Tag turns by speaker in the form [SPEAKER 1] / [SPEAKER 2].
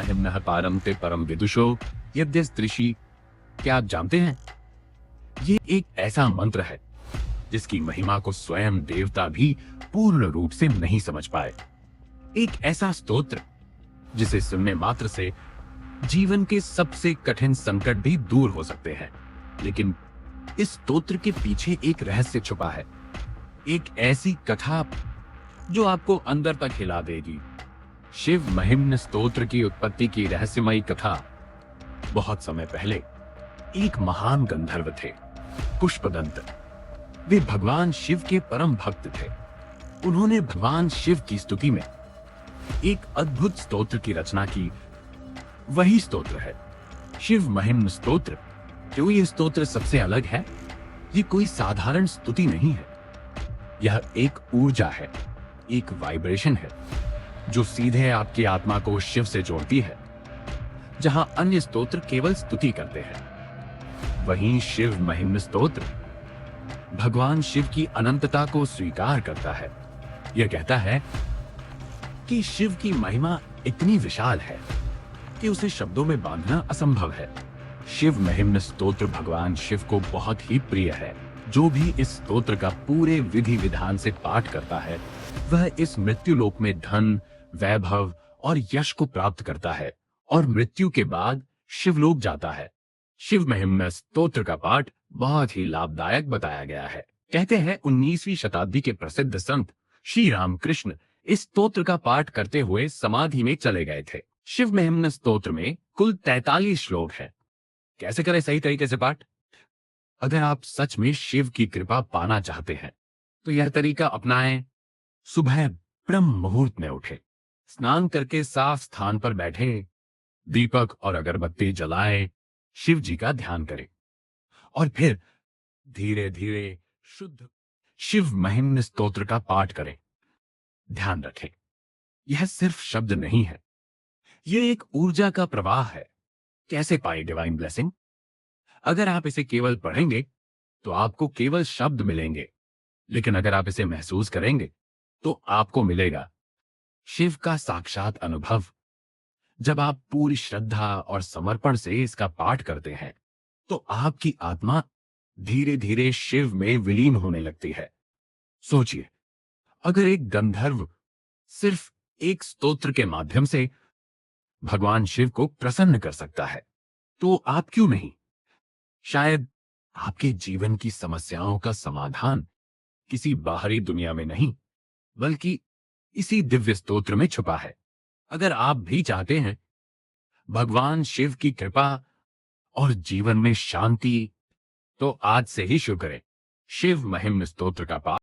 [SPEAKER 1] महिम्नः पारं ते परम विदुषो यद्यस्त्रिषि। क्या आप जानते हैं, ये एक ऐसा मंत्र है जिसकी महिमा को स्वयं देवता भी पूर्ण रूप से नहीं समझ पाए। एक ऐसा स्तोत्र जिसे सुनने मात्र से जीवन के सबसे कठिन संकट भी दूर हो सकते हैं। लेकिन इस स्तोत्र के पीछे एक रहस्य छुपा है, एक ऐसी कथा जो आपको अंदर तक हिला देगी। शिव महिम्न स्तोत्र की उत्पत्ति की रहस्यमयी कथा। बहुत समय पहले एक महान गंधर्व थे, पुष्पदंत। वे भगवान शिव के परम भक्त थे। उन्होंने भगवान शिव की स्तुति में एक अद्भुत स्तोत्र की रचना की। वही स्तोत्र है शिव महिम्न स्तोत्र। क्यों ये स्तोत्र सबसे अलग है? ये कोई साधारण स्तुति नहीं है। यह एक ऊर्जा है, एक वाइब्रेशन है जो सीधे आपकी आत्मा को शिव से जोड़ती है। जहां अन्य स्तोत्र केवल स्तुति करते हैं, वहीं शिव महिम्न स्तोत्र भगवान शिव की अनंतता को स्वीकार करता है। यह कहता है कि शिव की महिमा इतनी विशाल है कि उसे शब्दों में बांधना असंभव है। शिव महिम्न स्तोत्र भगवान शिव को बहुत ही प्रिय है। जो भी इस स्तोत्र का पूरे विधि विधान से पाठ करता है, वह इस मृत्यु लोक में धन, वैभव और यश को प्राप्त करता है और मृत्यु के बाद शिवलोक जाता है। शिव महिम्न स्तोत्र का पाठ बहुत ही लाभदायक बताया गया है। कहते हैं 19वीं शताब्दी के प्रसिद्ध संत श्री रामकृष्ण इस स्तोत्र का पाठ करते हुए समाधि में चले गए थे। शिव महिम्न स्तोत्र में कुल 43 श्लोक है। कैसे करें सही तरीके से पाठ? अगर आप सच में शिव की कृपा पाना चाहते हैं तो यह तरीका अपनाएं। सुबह ब्रह्म मुहूर्त में उठे, स्नान करके साफ स्थान पर बैठे, दीपक और अगरबत्ती जलाएं, शिव जी का ध्यान करें और फिर धीरे धीरे शुद्ध शिव महिम्न स्तोत्र का पाठ करें। ध्यान रखें, यह सिर्फ शब्द नहीं है, यह एक ऊर्जा का प्रवाह है। कैसे पाए डिवाइन ब्लेसिंग? अगर आप इसे केवल पढ़ेंगे तो आपको केवल शब्द मिलेंगे, लेकिन अगर आप इसे महसूस करेंगे तो आपको मिलेगा शिव का साक्षात अनुभव। जब आप पूरी श्रद्धा और समर्पण से इसका पाठ करते हैं तो आपकी आत्मा धीरे धीरे शिव में विलीन होने लगती है। सोचिए, अगर एक गंधर्व सिर्फ एक स्तोत्र के माध्यम से भगवान शिव को प्रसन्न कर सकता है, तो आप क्यों नहीं? शायद आपके जीवन की समस्याओं का समाधान किसी बाहरी दुनिया में नहीं, बल्कि इसी दिव्य स्तोत्र में छुपा है। अगर आप भी चाहते हैं भगवान शिव की कृपा और जीवन में शांति, तो आज से ही शुरू करें शिव महिम्न स्तोत्र का पाठ।